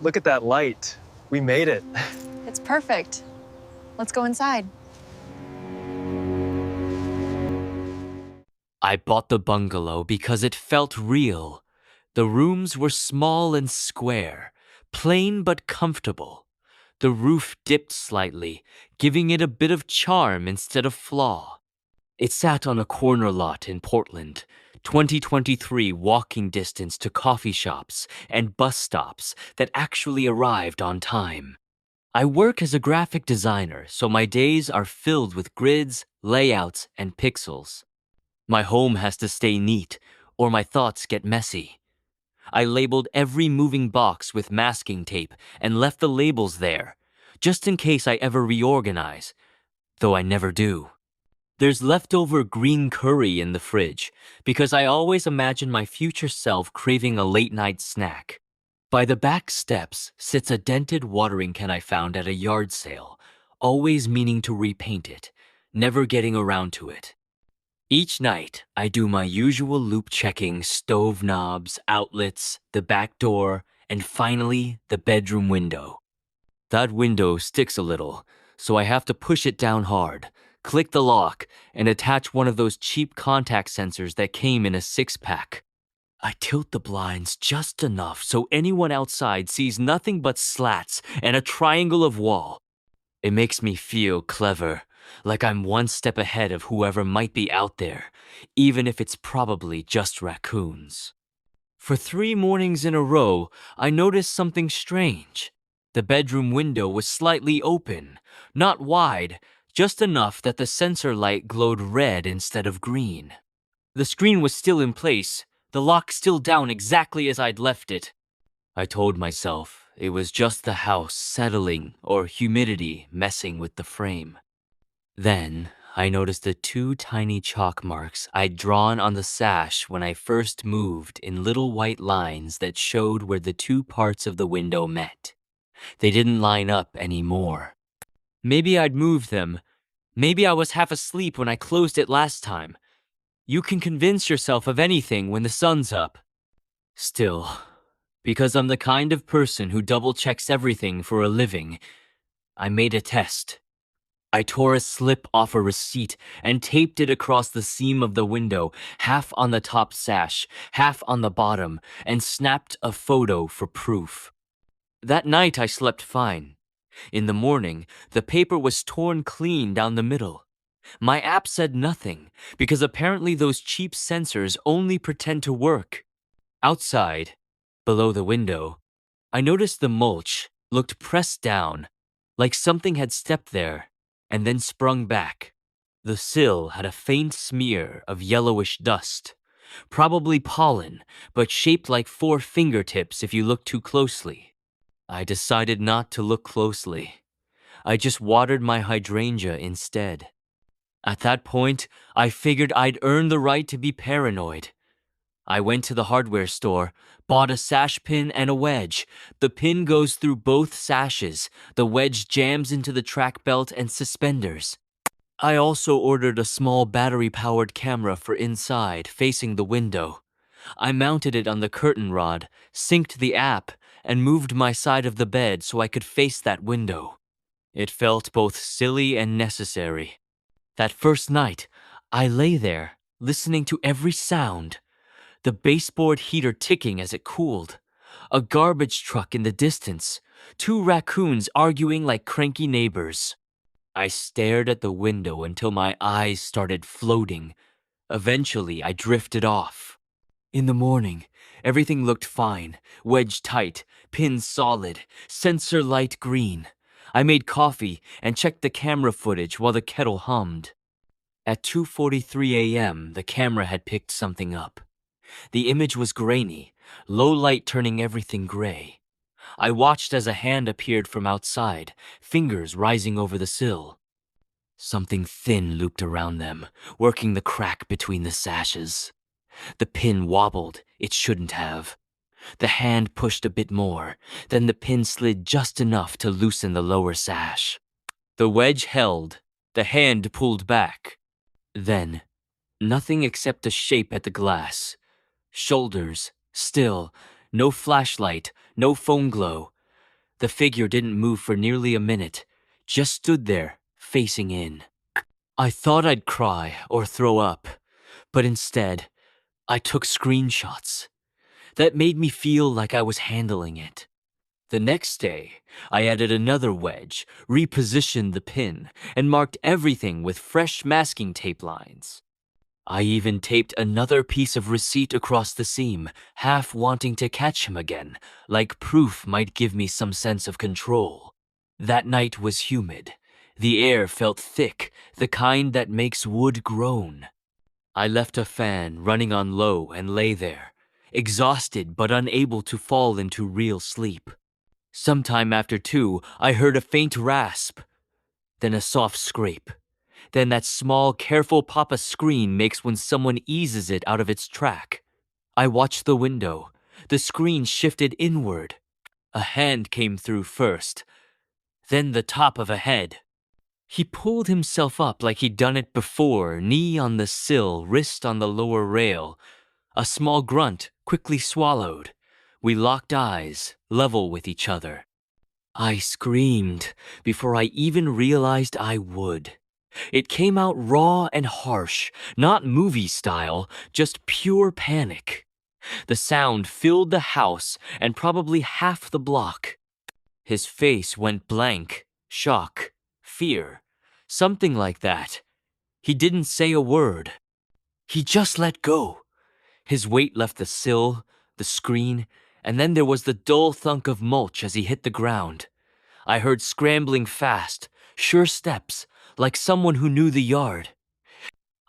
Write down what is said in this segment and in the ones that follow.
Look at that light. We made it. It's perfect. Let's go inside. I bought the bungalow because it felt real. The rooms were small and square, plain but comfortable. The roof dipped slightly, giving it a bit of charm instead of flaw. It sat on a corner lot in Portland, 2023 walking distance to coffee shops and bus stops that actually arrived on time. I work as a graphic designer, so my days are filled with grids, layouts, and pixels. My home has to stay neat, or my thoughts get messy. I labeled every moving box with masking tape and left the labels there, just in case I ever reorganize, though I never do. There's leftover green curry in the fridge, because I always imagine my future self craving a late-night snack. By the back steps sits a dented watering can I found at a yard sale, always meaning to repaint it, never getting around to it. Each night, I do my usual loop checking: stove knobs, outlets, the back door, and finally, the bedroom window. That window sticks a little, so I have to push it down hard, click the lock, and attach one of those cheap contact sensors that came in a 6-pack. I tilt the blinds just enough so anyone outside sees nothing but slats and a triangle of wall. It makes me feel clever, like I'm one step ahead of whoever might be out there, even if it's probably just raccoons. For 3 mornings in a row, I noticed something strange. The bedroom window was slightly open, not wide, just enough that the sensor light glowed red instead of green. The screen was still in place, the lock still down exactly as I'd left it. I told myself it was just the house settling or humidity messing with the frame. Then I noticed the 2 tiny chalk marks I'd drawn on the sash when I first moved in little white lines that showed where the 2 parts of the window met. They didn't line up anymore. Maybe I'd moved them. Maybe I was half asleep when I closed it last time. You can convince yourself of anything when the sun's up. Still, because I'm the kind of person who double-checks everything for a living, I made a test. I tore a slip off a receipt and taped it across the seam of the window, half on the top sash, half on the bottom, and snapped a photo for proof. That night I slept fine. In the morning, the paper was torn clean down the middle. My app said nothing, because apparently those cheap sensors only pretend to work. Outside, below the window, I noticed the mulch looked pressed down, like something had stepped there and then sprung back. The sill had a faint smear of yellowish dust, probably pollen, but shaped like 4 fingertips if you look too closely. I decided not to look closely. I just watered my hydrangea instead. At that point, I figured I'd earned the right to be paranoid. I went to the hardware store, bought a sash pin and a wedge. The pin goes through both sashes. The wedge jams into the track belt and suspenders. I also ordered a small battery-powered camera for inside, facing the window. I mounted it on the curtain rod, synced the app, and moved my side of the bed so I could face that window. It felt both silly and necessary. That first night, I lay there, listening to every sound. The baseboard heater ticking as it cooled. A garbage truck in the distance. 2 raccoons arguing like cranky neighbors. I stared at the window until my eyes started floating. Eventually, I drifted off. In the morning, everything looked fine. Wedge tight, pin solid, sensor light green. I made coffee and checked the camera footage while the kettle hummed. At 2:43 a.m., the camera had picked something up. The image was grainy, low light turning everything gray. I watched as a hand appeared from outside, fingers rising over the sill. Something thin looped around them, working the crack between the sashes. The pin wobbled, it shouldn't have. The hand pushed a bit more, then the pin slid just enough to loosen the lower sash. The wedge held, the hand pulled back. Then, nothing except a shape at the glass. Shoulders, still, no flashlight, no phone glow, The figure didn't move for nearly a minute, just stood there, facing in. I thought I'd cry or throw up, but instead, I took screenshots. That made me feel like I was handling it. The next day, I added another wedge, repositioned the pin, and marked everything with fresh masking tape lines. I even taped another piece of receipt across the seam, half wanting to catch him again, like proof might give me some sense of control. That night was humid. The air felt thick, the kind that makes wood groan. I left a fan running on low and lay there, exhausted but unable to fall into real sleep. Sometime after 2, I heard a faint rasp, then a soft scrape, then that small, careful pop a screen makes when someone eases it out of its track. I watched the window. The screen shifted inward. A hand came through first, then the top of a head. He pulled himself up like he'd done it before, knee on the sill, wrist on the lower rail. A small grunt, quickly swallowed. We locked eyes, level with each other. I screamed before I even realized I would. It came out raw and harsh, not movie style, just pure panic. The sound filled the house and probably half the block. His face went blank, shock, fear, something like that. He didn't say a word. He just let go. His weight left the sill, the screen, and then there was the dull thunk of mulch as he hit the ground. I heard scrambling fast, sure steps, like someone who knew the yard.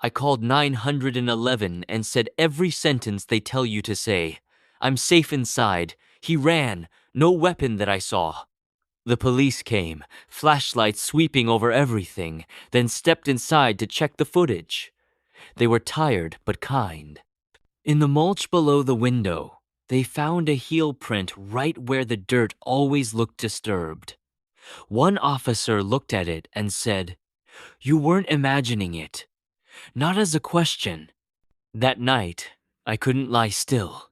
I called 911 and said every sentence they tell you to say. I'm safe inside. He ran. No weapon that I saw. The police came, flashlights sweeping over everything, then stepped inside to check the footage. They were tired but kind. In the mulch below the window, they found a heel print right where the dirt always looked disturbed. One officer looked at it and said, "You weren't imagining it." Not as a question. That night, I couldn't lie still.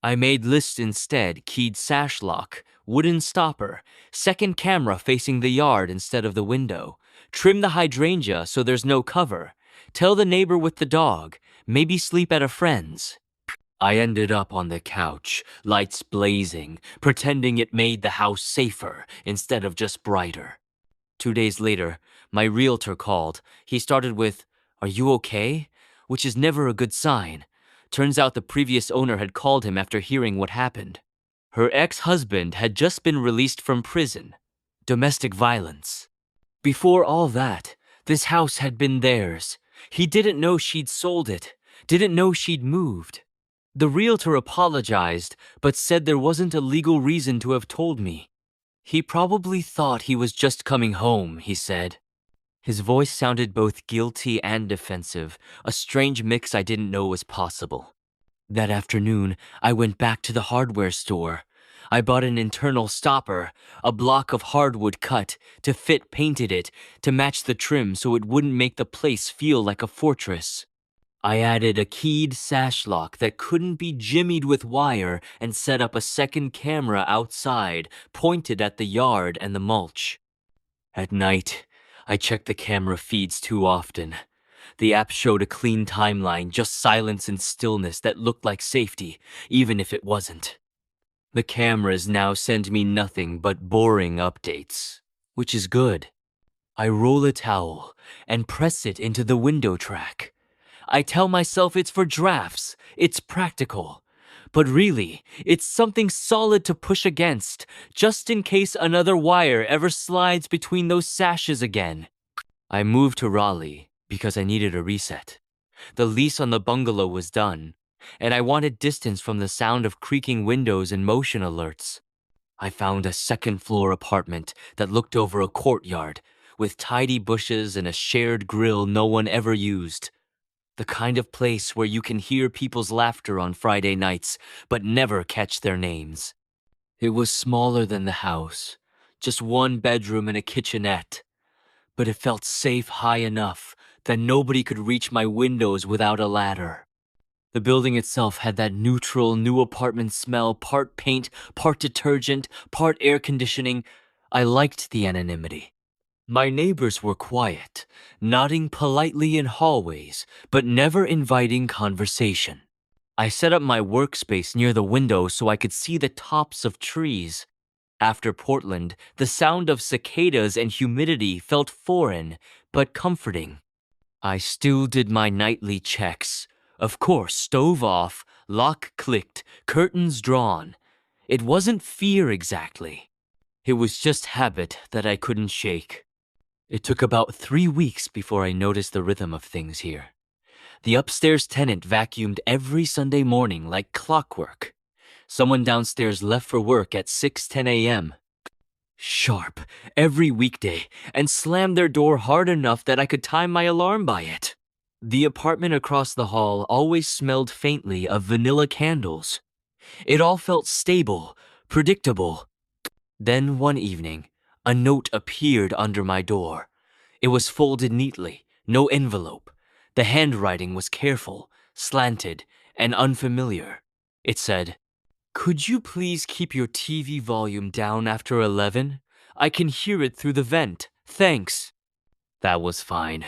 I made lists instead, keyed sash lock, wooden stopper, second camera facing the yard instead of the window, trim the hydrangea so there's no cover, tell the neighbor with the dog, maybe sleep at a friend's. I ended up on the couch, lights blazing, pretending it made the house safer instead of just brighter. 2 days later, my realtor called. He started with, "Are you okay?" Which is never a good sign. Turns out the previous owner had called him after hearing what happened. Her ex-husband had just been released from prison. Domestic violence. Before all that, this house had been theirs. He didn't know she'd sold it, didn't know she'd moved. The realtor apologized, but said there wasn't a legal reason to have told me. He probably thought he was just coming home, he said. His voice sounded both guilty and defensive, a strange mix I didn't know was possible. That afternoon, I went back to the hardware store. I bought an internal stopper, a block of hardwood cut, to fit painted it, to match the trim so it wouldn't make the place feel like a fortress. I added a keyed sash lock that couldn't be jimmied with wire and set up a second camera outside, pointed at the yard and the mulch. At night, I checked the camera feeds too often. The app showed a clean timeline, just silence and stillness that looked like safety, even if it wasn't. The cameras now send me nothing but boring updates, which is good. I roll a towel and press it into the window track. I tell myself it's for drafts, it's practical. But really, it's something solid to push against, just in case another wire ever slides between those sashes again. I moved to Raleigh because I needed a reset. The lease on the bungalow was done, and I wanted distance from the sound of creaking windows and motion alerts. I found a second-floor apartment that looked over a courtyard, with tidy bushes and a shared grill no one ever used. The kind of place where you can hear people's laughter on Friday nights, but never catch their names. It was smaller than the house, just one bedroom and a kitchenette, but it felt safe high enough that nobody could reach my windows without a ladder. The building itself had that neutral, new apartment smell, part paint, part detergent, part air conditioning. I liked the anonymity. My neighbors were quiet, nodding politely in hallways, but never inviting conversation. I set up my workspace near the window so I could see the tops of trees. After Portland, the sound of cicadas and humidity felt foreign, but comforting. I still did my nightly checks. Of course, stove off, lock clicked, curtains drawn. It wasn't fear exactly. It was just habit that I couldn't shake. It took about 3 weeks before I noticed the rhythm of things here. The upstairs tenant vacuumed every Sunday morning like clockwork. Someone downstairs left for work at 6:10 a.m. sharp every weekday and slammed their door hard enough that I could time my alarm by it. The apartment across the hall always smelled faintly of vanilla candles. It all felt stable, predictable. Then one evening, a note appeared under my door. It was folded neatly, no envelope. The handwriting was careful, slanted, and unfamiliar. It said, "Could you please keep your TV volume down after 11? I can hear it through the vent. Thanks." That was fine.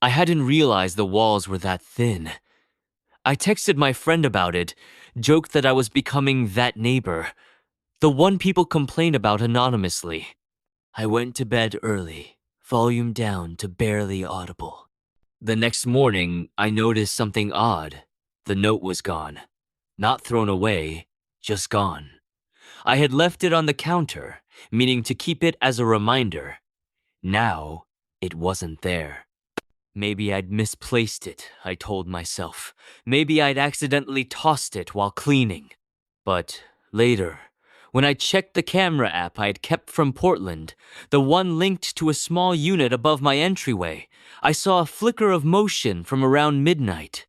I hadn't realized the walls were that thin. I texted my friend about it, joked that I was becoming that neighbor, the one people complain about anonymously. I went to bed early, volume down to barely audible. The next morning, I noticed something odd. The note was gone. Not thrown away, just gone. I had left it on the counter, meaning to keep it as a reminder. Now, it wasn't there. Maybe I'd misplaced it, I told myself. Maybe I'd accidentally tossed it while cleaning. But later, when I checked the camera app I had kept from Portland, the one linked to a small unit above my entryway, I saw a flicker of motion from around midnight.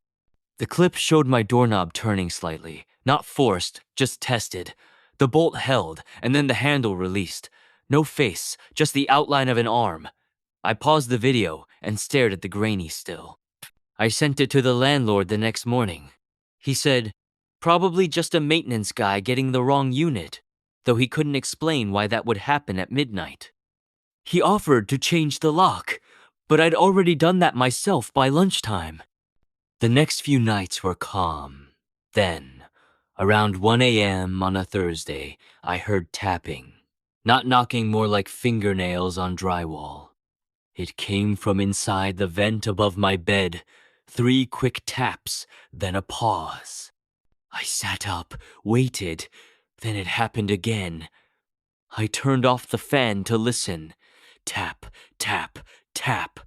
The clip showed my doorknob turning slightly, not forced, just tested. The bolt held, and then the handle released. No face, just the outline of an arm. I paused the video and stared at the grainy still. I sent it to the landlord the next morning. He said, probably just a maintenance guy getting the wrong unit, though he couldn't explain why that would happen at midnight. He offered to change the lock, but I'd already done that myself by lunchtime. The next few nights were calm. Then, around 1 a.m. on a Thursday, I heard tapping. Not knocking, more like fingernails on drywall. It came from inside the vent above my bed. 3 quick taps, then a pause. I sat up, waited, then it happened again. I turned off the fan to listen. Tap, tap, tap.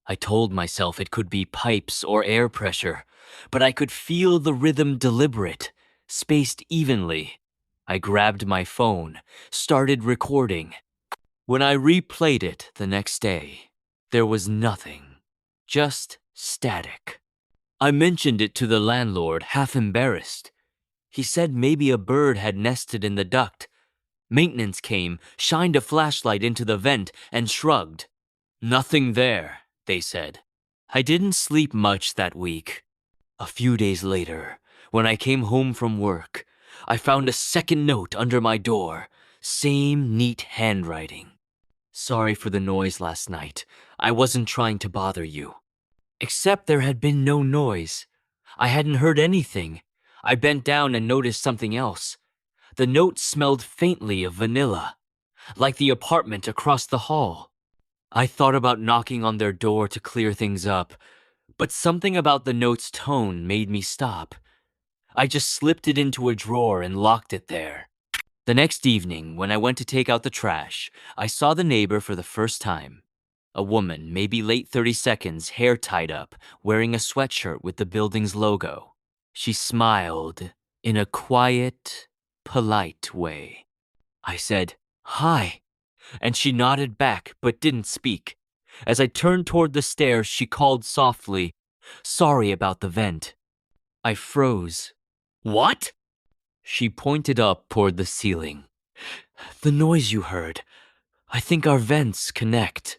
I told myself it could be pipes or air pressure, but I could feel the rhythm deliberate, spaced evenly. I grabbed my phone, started recording. When I replayed it the next day, there was nothing, just static. I mentioned it to the landlord, half embarrassed. He said maybe a bird had nested in the duct. Maintenance came, shined a flashlight into the vent, and shrugged. Nothing there, they said. I didn't sleep much that week. A few days later, when I came home from work, I found a second note under my door, same neat handwriting. Sorry for the noise last night. I wasn't trying to bother you. Except there had been no noise. I hadn't heard anything. I bent down and noticed something else. The note smelled faintly of vanilla, like the apartment across the hall. I thought about knocking on their door to clear things up, but something about the note's tone made me stop. I just slipped it into a drawer and locked it there. The next evening, when I went to take out the trash, I saw the neighbor for the first time. A woman, maybe late 30s, hair tied up, wearing a sweatshirt with the building's logo. She smiled in a quiet, polite way. I said, "Hi," and she nodded back but didn't speak. As I turned toward the stairs, she called softly, "Sorry about the vent." I froze. "What?" She pointed up toward the ceiling. "The noise you heard. I think our vents connect."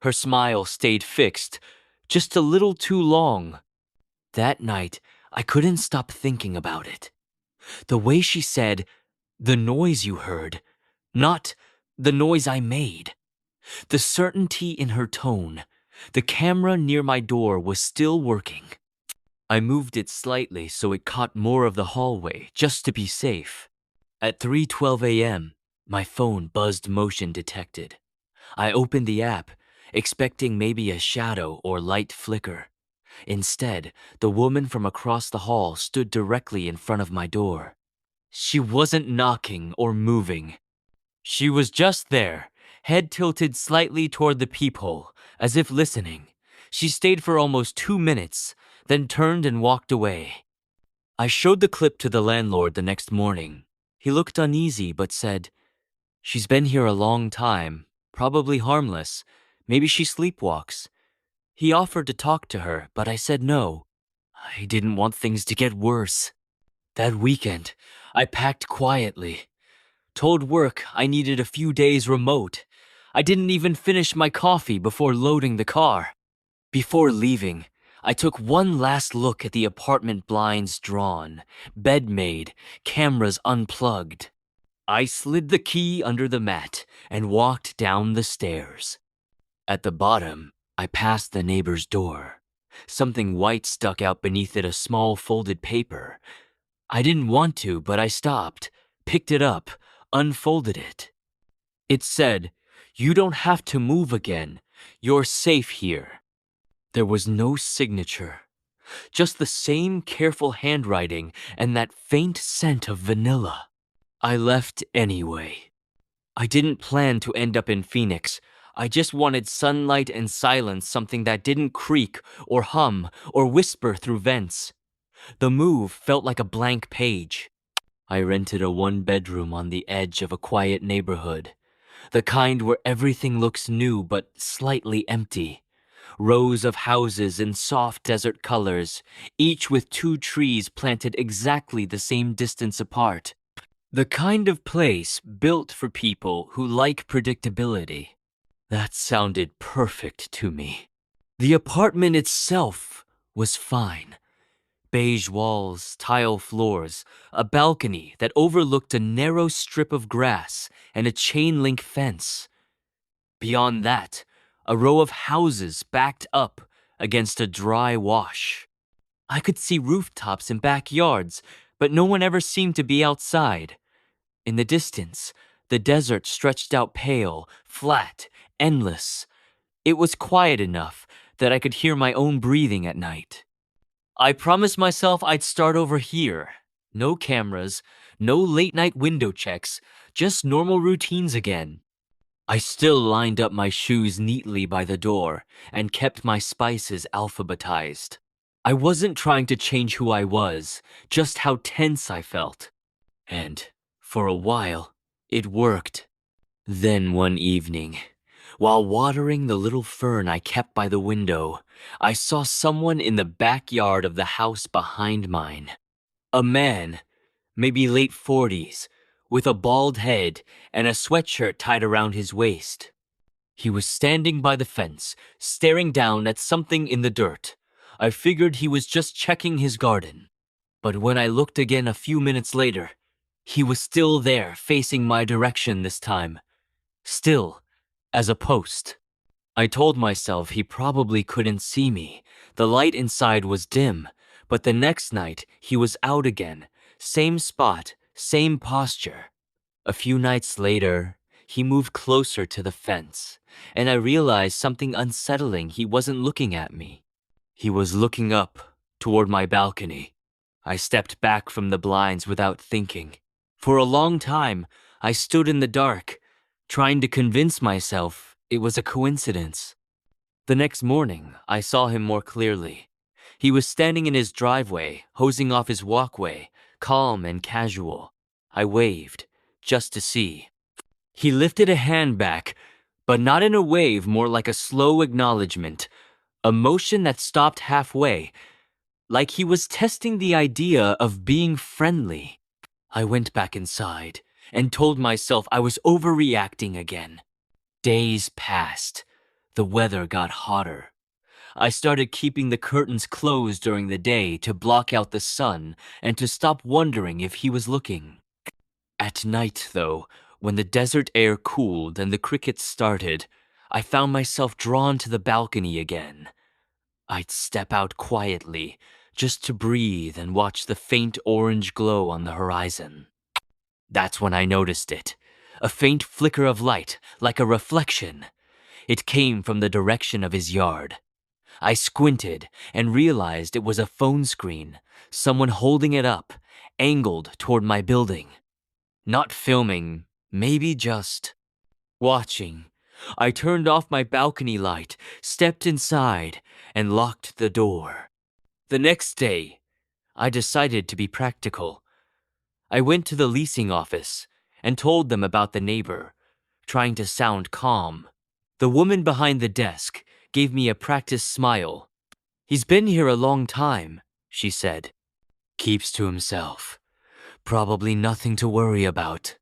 Her smile stayed fixed, just a little too long. That night, I couldn't stop thinking about it. The way she said, "the noise you heard," not "the noise I made." The certainty in her tone. The camera near my door was still working. I moved it slightly so it caught more of the hallway, just to be safe. At 3:12 a.m., my phone buzzed motion detected. I opened the app, expecting maybe a shadow or light flicker. Instead, the woman from across the hall stood directly in front of my door. She wasn't knocking or moving. She was just there, head tilted slightly toward the peephole, as if listening. She stayed for almost 2 minutes, then turned and walked away. I showed the clip to the landlord the next morning. He looked uneasy but said, "She's been here a long time, probably harmless. Maybe she sleepwalks." He offered to talk to her, but I said no. I didn't want things to get worse. That weekend, I packed quietly. Told work I needed a few days remote. I didn't even finish my coffee before loading the car. Before leaving, I took one last look at the apartment blinds drawn, bed made, cameras unplugged. I slid the key under the mat and walked down the stairs. At the bottom, I passed the neighbor's door. Something white stuck out beneath it, a small folded paper. I didn't want to, but I stopped, picked it up, unfolded it. It said, "You don't have to move again. You're safe here." There was no signature, just the same careful handwriting and that faint scent of vanilla. I left anyway. I didn't plan to end up in Phoenix. I just wanted sunlight and silence, something that didn't creak or hum or whisper through vents. The move felt like a blank page. I rented a one-bedroom on the edge of a quiet neighborhood, the kind where everything looks new but slightly empty. Rows of houses in soft desert colors, each with 2 trees planted exactly the same distance apart. The kind of place built for people who like predictability. That sounded perfect to me. The apartment itself was fine. Beige walls, tile floors, a balcony that overlooked a narrow strip of grass and a chain-link fence. Beyond that, a row of houses backed up against a dry wash. I could see rooftops and backyards, but no one ever seemed to be outside. In the distance, the desert stretched out pale, flat, endless. It was quiet enough that I could hear my own breathing at night. I promised myself I'd start over here. No cameras, no late-night window checks, just normal routines again. I still lined up my shoes neatly by the door and kept my spices alphabetized. I wasn't trying to change who I was, just how tense I felt. And, for a while, it worked. Then one evening, while watering the little fern I kept by the window, I saw someone in the backyard of the house behind mine. A man, maybe late 40s, with a bald head and a sweatshirt tied around his waist. He was standing by the fence, staring down at something in the dirt. I figured he was just checking his garden. But when I looked again a few minutes later, he was still there, facing my direction this time. Still, as a post. I told myself he probably couldn't see me. The light inside was dim, but the next night he was out again. Same spot, same posture. A few nights later, he moved closer to the fence, and I realized something unsettling. He wasn't looking at me. He was looking up toward my balcony. I stepped back from the blinds without thinking. For a long time, I stood in the dark, trying to convince myself it was a coincidence. The next morning, I saw him more clearly. He was standing in his driveway, hosing off his walkway, calm and casual. I waved, just to see. He lifted a hand back, but not in a wave, more like a slow acknowledgement, a motion that stopped halfway, like he was testing the idea of being friendly. I went back inside and told myself I was overreacting again. Days passed. The weather got hotter. I started keeping the curtains closed during the day to block out the sun and to stop wondering if he was looking. At night, though, when the desert air cooled and the crickets started, I found myself drawn to the balcony again. I'd step out quietly, just to breathe and watch the faint orange glow on the horizon. That's when I noticed it. A faint flicker of light, like a reflection. It came from the direction of his yard. I squinted and realized it was a phone screen, someone holding it up, angled toward my building. Not filming, maybe just watching. I turned off my balcony light, stepped inside, and locked the door. The next day, I decided to be practical. I went to the leasing office and told them about the neighbor, trying to sound calm. The woman behind the desk gave me a practiced smile. "He's been here a long time," she said. "Keeps to himself. Probably nothing to worry about."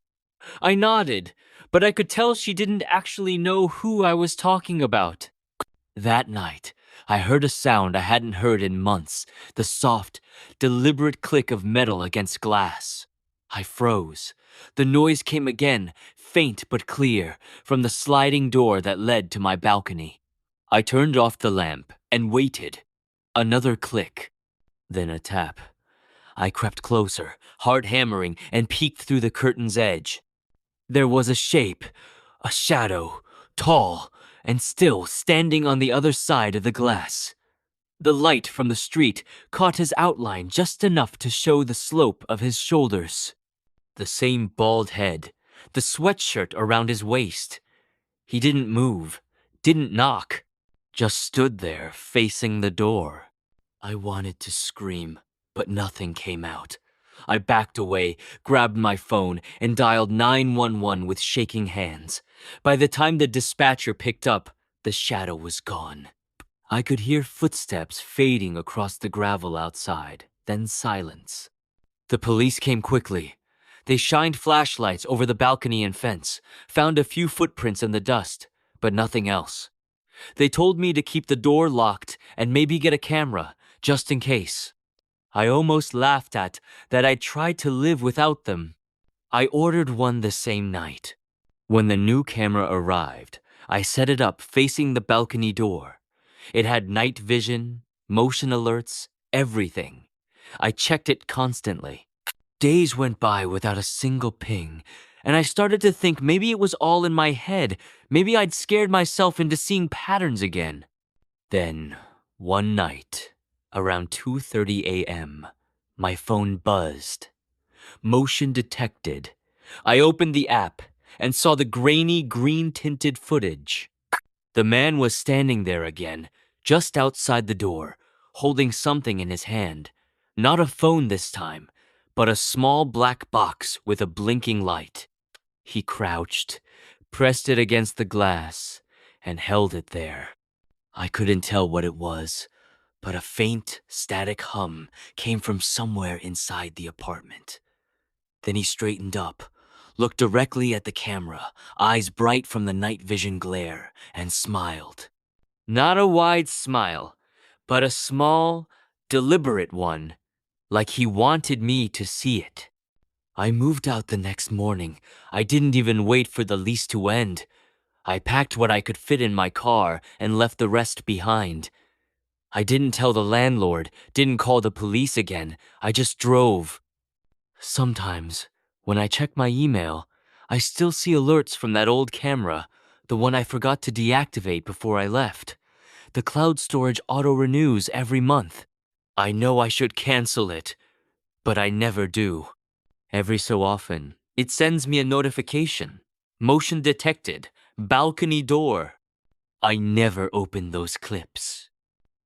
I nodded, but I could tell she didn't actually know who I was talking about. That night, I heard a sound I hadn't heard in months, the soft, deliberate click of metal against glass. I froze. The noise came again, faint but clear, from the sliding door that led to my balcony. I turned off the lamp and waited. Another click, then a tap. I crept closer, heart hammering, and peeked through the curtain's edge. There was a shape, a shadow, tall, and still standing on the other side of the glass. The light from the street caught his outline just enough to show the slope of his shoulders. The same bald head, the sweatshirt around his waist. He didn't move, didn't knock, just stood there facing the door. I wanted to scream, but nothing came out. I backed away, grabbed my phone, and dialed 911 with shaking hands. By the time the dispatcher picked up, the shadow was gone. I could hear footsteps fading across the gravel outside, then silence. The police came quickly. They shined flashlights over the balcony and fence, found a few footprints in the dust, but nothing else. They told me to keep the door locked and maybe get a camera, just in case. I almost laughed at that I'd tried to live without them. I ordered one the same night. When the new camera arrived, I set it up facing the balcony door. It had night vision, motion alerts, everything. I checked it constantly. Days went by without a single ping, and I started to think maybe it was all in my head. Maybe I'd scared myself into seeing patterns again. Then, one night, around 2:30 a.m., my phone buzzed. Motion detected. I opened the app and saw the grainy, green-tinted footage. The man was standing there again, just outside the door, holding something in his hand. Not a phone this time, but a small black box with a blinking light. He crouched, pressed it against the glass, and held it there. I couldn't tell what it was, but a faint, static hum came from somewhere inside the apartment. Then he straightened up, looked directly at the camera, eyes bright from the night vision glare, and smiled. Not a wide smile, but a small, deliberate one, like he wanted me to see it. I moved out the next morning. I didn't even wait for the lease to end. I packed what I could fit in my car and left the rest behind. I didn't tell the landlord, didn't call the police again. I just drove. Sometimes, when I check my email, I still see alerts from that old camera, the one I forgot to deactivate before I left. The cloud storage auto-renews every month. I know I should cancel it, but I never do. Every so often, it sends me a notification. Motion detected. Balcony door. I never open those clips.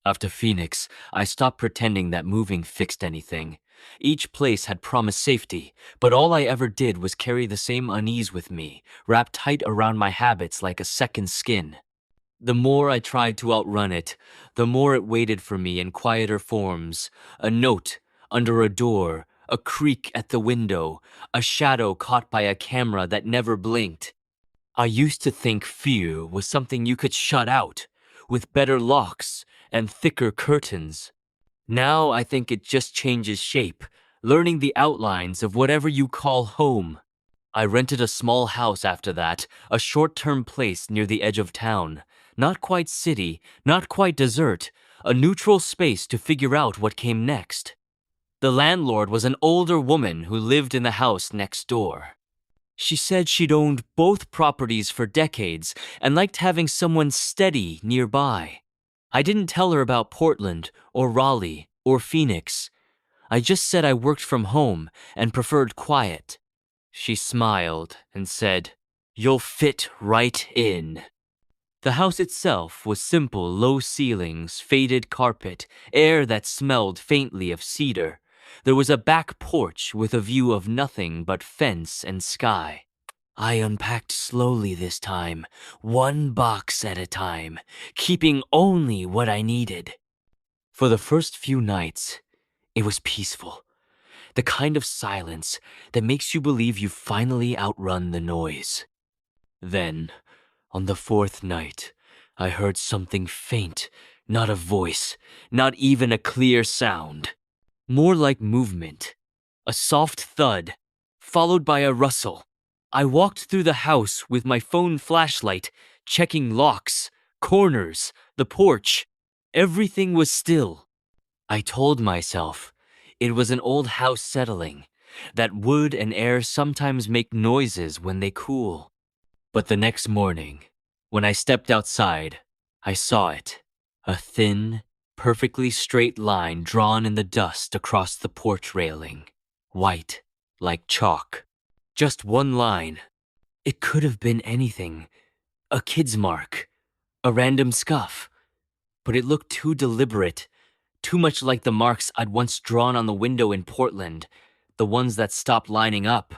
After Phoenix, I stopped pretending that moving fixed anything. Each place had promised safety, but all I ever did was carry the same unease with me, wrapped tight around my habits like a second skin. The more I tried to outrun it, the more it waited for me in quieter forms. A note under a door, a creak at the window, a shadow caught by a camera that never blinked. I used to think fear was something you could shut out, with better locks and thicker curtains. Now I think it just changes shape, learning the outlines of whatever you call home. I rented a small house after that, a short-term place near the edge of town. Not quite city, not quite desert, a neutral space to figure out what came next. The landlord was an older woman who lived in the house next door. She said she'd owned both properties for decades and liked having someone steady nearby. I didn't tell her about Portland or Raleigh or Phoenix. I just said I worked from home and preferred quiet. She smiled and said, "You'll fit right in." The house itself was simple, low ceilings, faded carpet, air that smelled faintly of cedar. There was a back porch with a view of nothing but fence and sky. I unpacked slowly this time, one box at a time, keeping only what I needed. For the first few nights, it was peaceful. The kind of silence that makes you believe you've finally outrun the noise. Then, on the fourth night, I heard something faint, not a voice, not even a clear sound. More like movement. A soft thud, followed by a rustle. I walked through the house with my phone flashlight, checking locks, corners, the porch. Everything was still. I told myself it was an old house settling, that wood and air sometimes make noises when they cool. But the next morning, when I stepped outside, I saw it. A thin, perfectly straight line drawn in the dust across the porch railing. White, like chalk. Just one line. It could have been anything. A kid's mark. A random scuff. But it looked too deliberate. Too much like the marks I'd once drawn on the window in Portland. The ones that stopped lining up.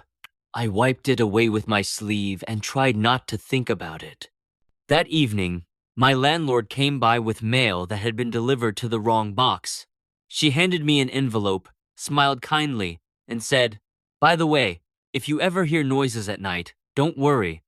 I wiped it away with my sleeve and tried not to think about it. That evening, my landlord came by with mail that had been delivered to the wrong box. She handed me an envelope, smiled kindly, and said, "By the way, if you ever hear noises at night, don't worry.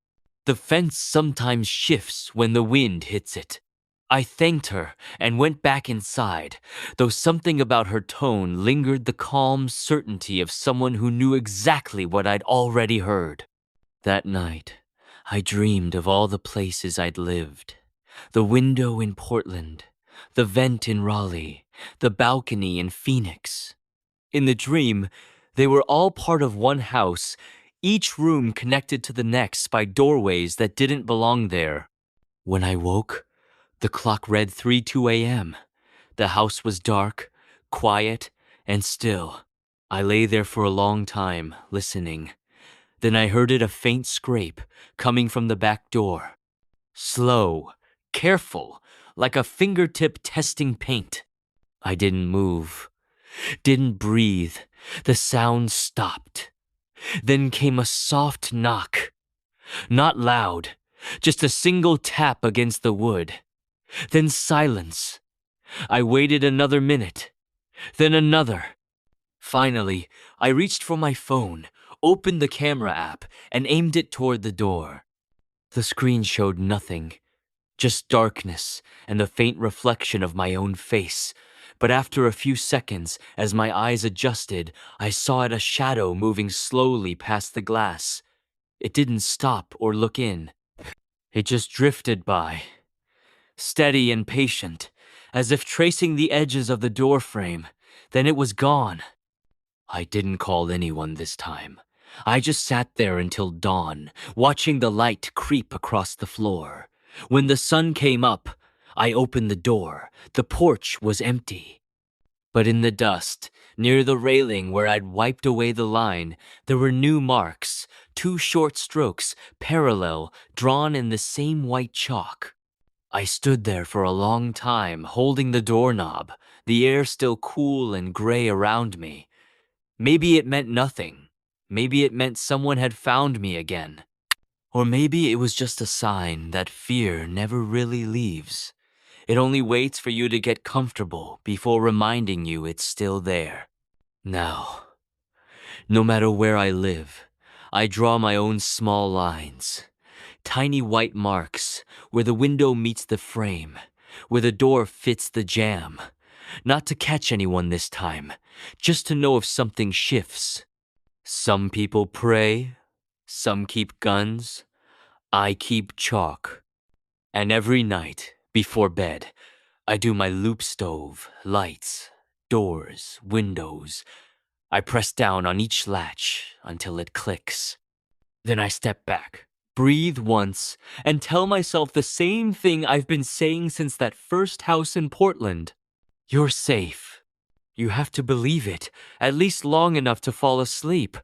The fence sometimes shifts when the wind hits it." I thanked her and went back inside, though something about her tone lingered the calm certainty of someone who knew exactly what I'd already heard. That night, I dreamed of all the places I'd lived. The window in Portland, the vent in Raleigh, the balcony in Phoenix. In the dream, they were all part of one house, each room connected to the next by doorways that didn't belong there. When I woke, the clock read 3:02 a.m. The house was dark, quiet, and still. I lay there for a long time, listening. Then I heard a faint scrape coming from the back door. Slow, careful, like a fingertip testing paint. I didn't move, didn't breathe. The sound stopped. Then came a soft knock. Not loud, just a single tap against the wood. Then silence. I waited another minute, then another. Finally, I reached for my phone, opened the camera app, and aimed it toward the door. The screen showed nothing, just darkness and the faint reflection of my own face. But after a few seconds, as my eyes adjusted, I saw a shadow moving slowly past the glass. It didn't stop or look in. It just drifted by. Steady and patient, as if tracing the edges of the doorframe. Then it was gone. I didn't call anyone this time. I just sat there until dawn, watching the light creep across the floor. When the sun came up, I opened the door. The porch was empty. But in the dust, near the railing where I'd wiped away the line, there were new marks, 2 short strokes, parallel, drawn in the same white chalk. I stood there for a long time, holding the doorknob, the air still cool and gray around me. Maybe it meant nothing. Maybe it meant someone had found me again. Or maybe it was just a sign that fear never really leaves. It only waits for you to get comfortable before reminding you it's still there. Now, no matter where I live, I draw my own small lines. Tiny white marks where the window meets the frame, where the door fits the jam. Not to catch anyone this time, just to know if something shifts. Some people pray, some keep guns, I keep chalk. And every night, before bed, I do my loop stove, lights, doors, windows. I press down on each latch until it clicks. Then I step back, breathe once, and tell myself the same thing I've been saying since that first house in Portland. You're safe. You have to believe it, at least long enough to fall asleep.